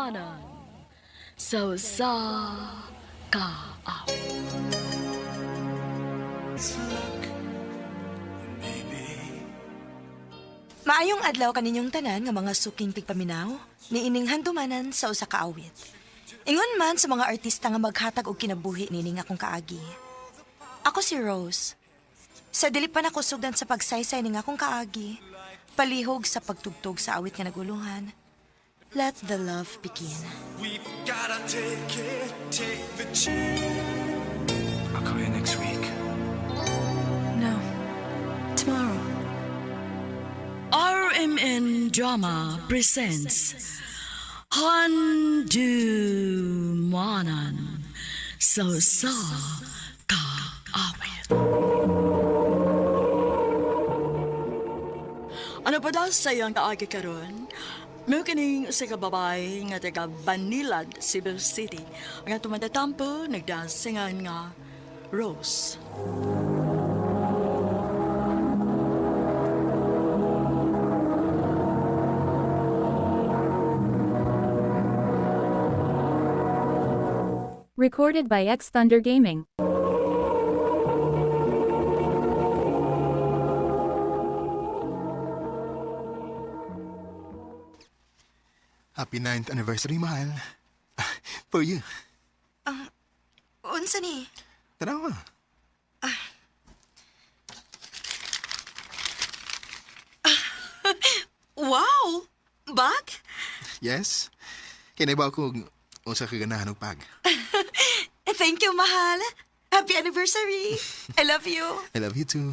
Tumautumanan sa kaaw. Maayong adlaw kaninyong tanan nga mga suking tigpaminaw, niining handumanan sa usa ka awit. Ingon man sa mga artista nga maghatag og kinabuhi nining akong kaagi. Ako si Rose. Sa dili pa nako sugdan sa pagsaysay ning akong kaagi, palihog sa pagtugtog sa awit nga naguluhan. Let the love begin. We've gotta take the chance. I'll call you next week. No. Tomorrow. RMN Drama presents Handumanan sa kaawit. Ano pa daw sa iyang kaagi karon? May kining sa kababay nga taga Banilad, Cebu City. Ang atong matatampo, nagdasingan nga Rose. Recorded by X Thunder Gaming. Happy 9th anniversary, mahal. For you. Unsa ni? Tanaw ka. Wow! Bag? Yes? Kinaibaw ko unsa ka ganahan og pag. Thank you, mahal. Happy anniversary. I love you. I love you too.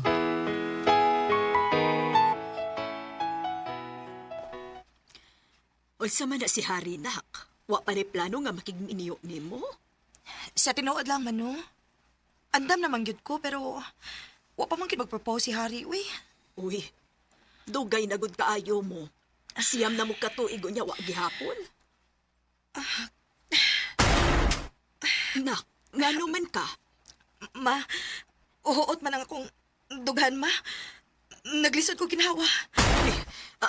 Unsa man na si Hari, nak? Wa pa ni plano nga makigminiyo nimo? Sa tinuod lang man, no? Andam naman gyud ko, pero wa pa man gyud mag-propose si Harry, uy. Uy, dugay na gud kaayo mo. Siyam na mo katuig niya wa gihapon. Nak, ngano man ka? Ma, uhuot man ang akong dughan, ma. Naglisod ko ginawa.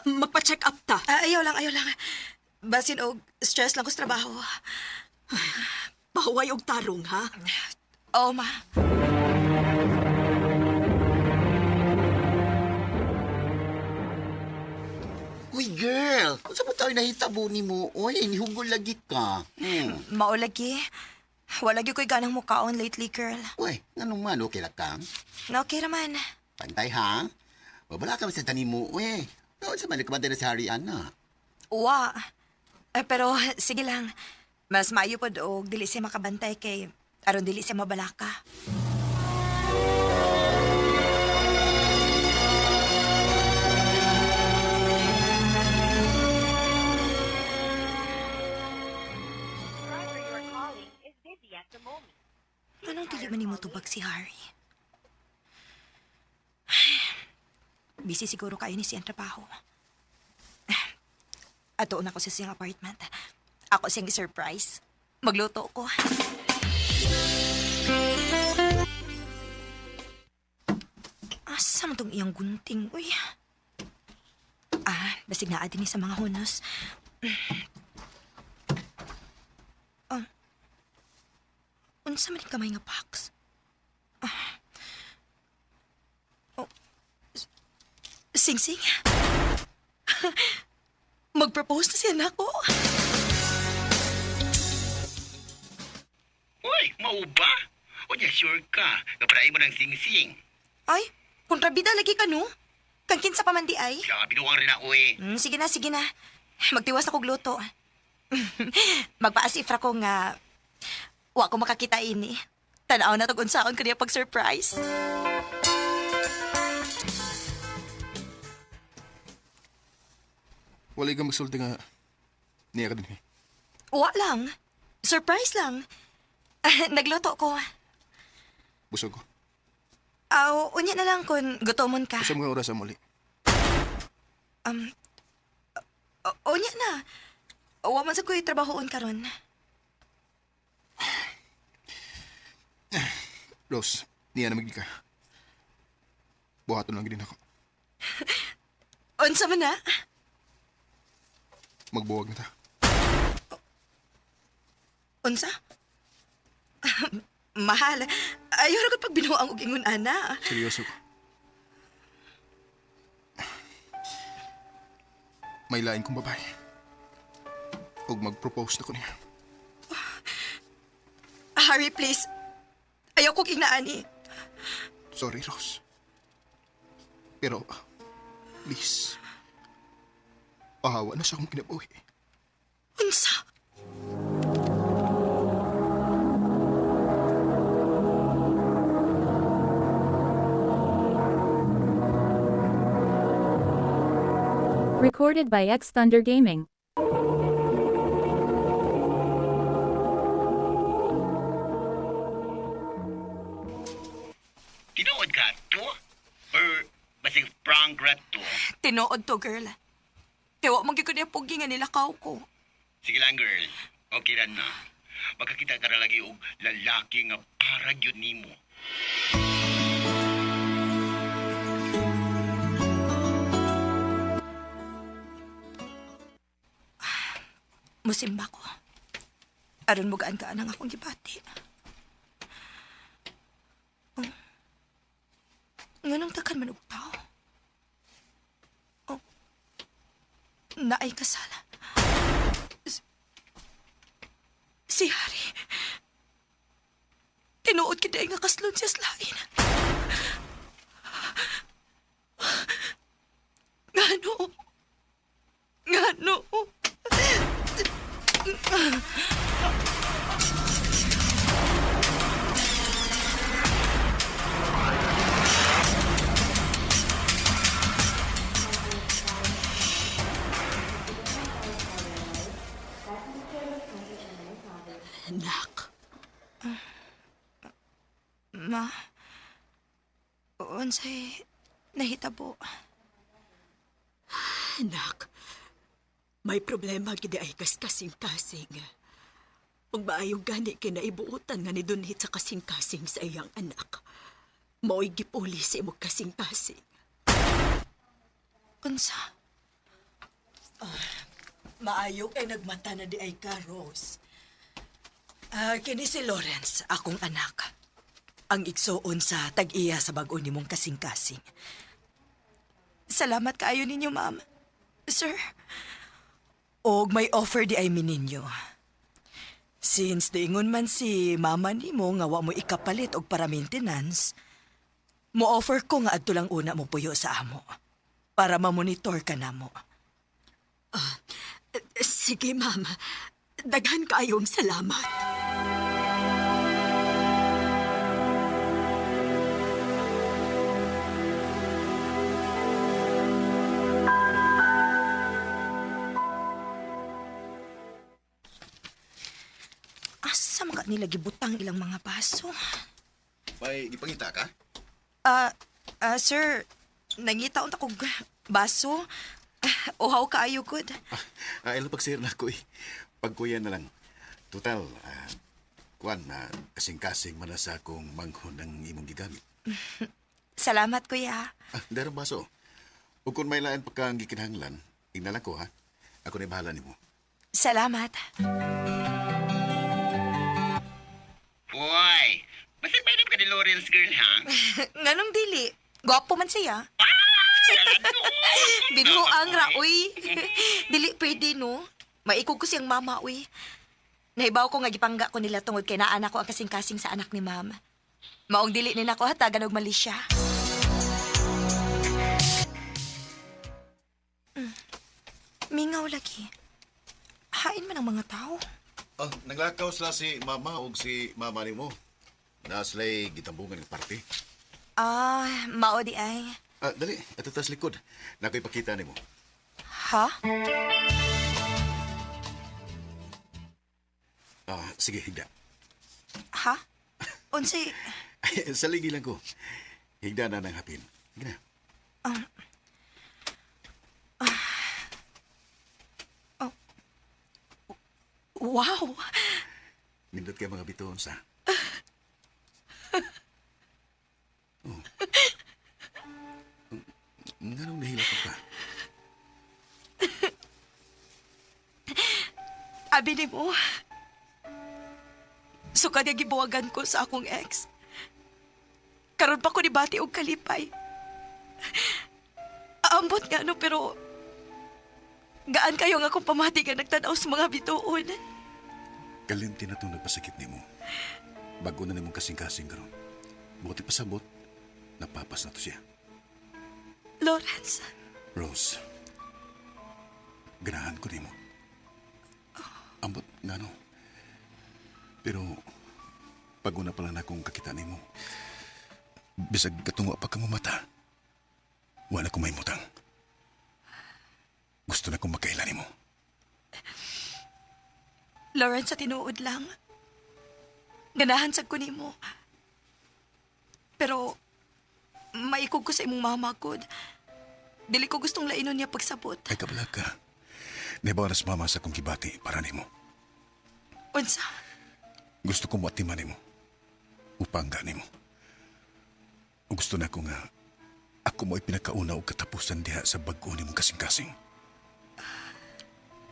Magpa-check up ta. Ayaw lang, ayaw lang. Basin og stress lang ko sa trabaho. Pahuway og tarong, ha? Oo, ma. Uy, girl! Kung saan mo tayo nahitabo ni mo? Uy, nihugol lagi ka. Maulagi. Wala gyud ko'y ganang mukaon lately, girl. Uy, anong man, okay lang kang? Na okay raman. Pantay, ha? Wala ka sa tanim mo, uy. Doon sa malikabantay na si Harian na. Wa. Pero sige lang. Mas maayo pod og dili siya makabantay kay aron dili siya mabalaka. Anong dili man nimo tubag si Harry? Busy siguro kayo ni siyang trabaho. Ato na ko sa siyang apartment. Ako siyang surprise. Magluto ko. Asa man tong iyang gunting, uy. Basig na din sa mga hunos. Unsa man yung kamay nga box? Sing-sing? Mag-propose na siya na ako. Uy, mau ba? O niya, sure ka. Kaparain mo ng sing-sing. Ay, kontrabida lagi ka, no? Kang kinsa pa man di ay. Kaya binuwang rin ako eh. Sige na, sige na. Magtiwas na kog luto. Magpaasifra ko nga wa ko makakita ini. Tanaw na tog unsaon ko niya pag-surprise. Wala ka magsulti nga niya ka din eh. Wa lang. Surprise lang. Nagluto ko. Busog ko. Unya na lang kung gutomon ka. Gusto mo nga oras ang muli. Unya na. Wa man sa ko'y trabahoon karon. Rose, niya na ka. Buhaton lang din ako. Unsa man na? Magbuwag na ta. Unsa? Mahal, ayaw ra pag binuang og ingon ana. Seryoso ko. May lain kong babae. Huwag mag-propose na ko niya. Harry, please. Ayaw kong inaani. Sorry, Rose. Pero, please. Pahawa na sa akong kinabuhi. Unsa? Recorded by X Thunder Gaming. Tinuod ka to? Or basig prank rat to? Tinuod to, girl. Tiwa mo ko niya pugi nga nilakaw ko. Sige lang, girl. Okay ra na. Magkakita ka na lagi og lalaki nga para gyud nimo. Musimba ko. Aron mo gaan ka ang akong gibati. Oh. Nganong takan man og tao? Oh. Naay kasala. Si Harry. Tinuod kita nga kaslon siya slain. Ngano? Ngano? Anak, Ma, unsay nahitabo. anak. May problema gid ay kasing-kasing. Ug maayo gani kay naibuotan nga ni Dunhit sa kasing-kasing sa iyang anak. Mao'y gipuli sa imong kasing-kasing. Unsa? Maayo kay nagmata na di ay ka, Rose. Kini si Lawrence, akong anak. Ang igsoon sa tag-iya sa bag-o nimong kasing-kasing. Salamat kaayo ninyo, ma'am. Sir, Og may offer di ay mininyo. Since diingon man si mama nimo nga wa mo ikapalit og para maintenance, mo offer ko nga adto lang una mo puyo sa amo para ma-monitor ka namo. Sige, ma'am. Daghan kayong salamat. asa maka nila gibutang ilang mga baso? May ipangita ka? Sir, nangita unta kog baso. Uhaw kaayo gud. Ilang pagsir na ko eh. Pagkuya na lang. Total, kuan na kasing-kasing man na sa akong manghon ng imong gigamit. Salamat, kuya. Darang baso. Ug kung may lain pa kang gikinahanglan, ignalan ko ha. Ako na bahala nimo. Salamat. Boy, basig may ka ni Lawrence, girl, ha? Nganong dili? Gwapo man siya. Binuang ra, uy. Dili pwede, no? Maikog ko siyang mama, uy. Nahibaw ko nga gipangga ko nila tungod kay naanak ko ang kasing-kasing sa anak ni ma'am. Maong dili ni nako hatagan og mali siya. Mingaw lagi. Hain man ang mga tao. Naglakaw sila si mama ug si mama nimo. Na sila'y gitambungan ng party. Mao di ay. Dali, ato tas likod. Nako'y pakita nimo. Ha? Sige, higda. Ha? Unsay... Sa ligi lang ko. Higda na ng hapin. Sige na. Wow! Nindot kayo mga bitoon sa. Nganong nahila ka pa? Abi ni mo, Sukad nga gibuwagan ko sa akong ex. Karon pa ko nibati og kalipay. Aambot nga no, pero gaan kayo nga akong pamati nga nagtanaw sa mga bituon. Kalimti na itong nagpasakit ni mo. Bago na nimong kasing-kasing karon. Buti pasabot, napapas na to siya. Lawrence, Rose, ganahan ko ni mo. Ambot nga no. Pero, pag una pala na akong kakita ni mo, bisag katungo pa ka mo mata, wala ko may mutang. Gusto na kong makailan ni mo. Lawrence, sa tinuod lang. Ganahan sa ko nimo. Pero, maikog ko sa imong mama ko. Dili ko gustong lainon niya pagsabot. Ay kabalag ka. Nebaras mama sa kong kibati para ni mo. Unsa? Gusto ko mo atiman ni mo. Upangga ni mo. O gusto na ko nga, ako mo ipinakauna o katapusan diha sa bag-o ni mong kasing-kasing.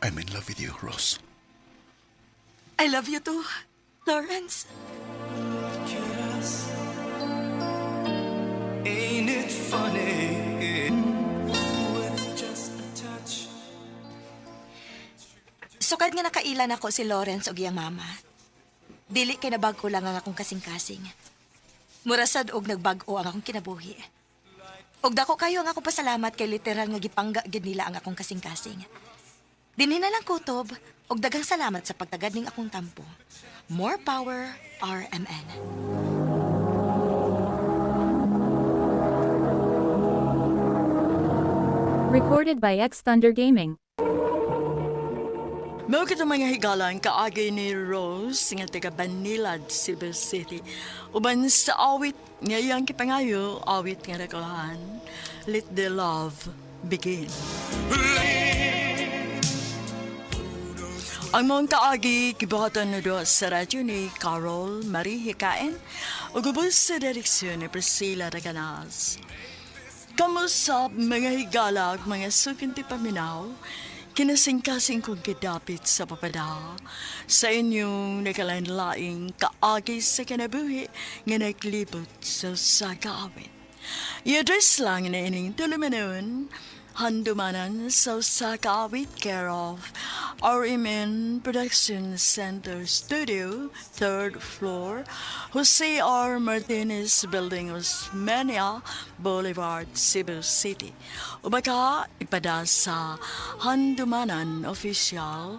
I'm in love with you, Rose. I love you too, Lawrence. Ain't it funny? With just a touch. Sukad nga nakailan ako si Lawrence og iyang mama. Dili kay nabag-o lang ang akong kasing-kasing. Murasad og nagbago ang akong kinabuhi. Og dako kayo ang akong pasalamat kay literal nga gipangga gid nila ang akong kasing-kasing. Dinhi na lang kutob og daghang salamat sa pagtagad ning akong tampo. More power, RMN. Recorded by X Thunder Gaming. Mao kita mga higalan kaagi ni Rose nga taga Banilad, Cebu City. Uban sa awit nga iyang kipangayo, awit nga nagkalahan, Let the Love Begin. Ang mga kaagi kibuhatan na doon sa radyo ni Carol Marie Hikain o gubos sa direksyon ni Priscilla Raganas. Kamusta mga higalag, mga sukinti paminaw, kinasing-kasing kong kidapit sa papada sa inyong nakalanlaing kaagi sa kinabuhi nga naglibot sa sagaawit. I-address lang na ining tulumanon, handumanan sa sagaawit care of RMN Production Center Studio, 3rd floor, Jose R. Martinez Building, Osmeña Boulevard, Cebu City. O baka ipada sa Handumanan Official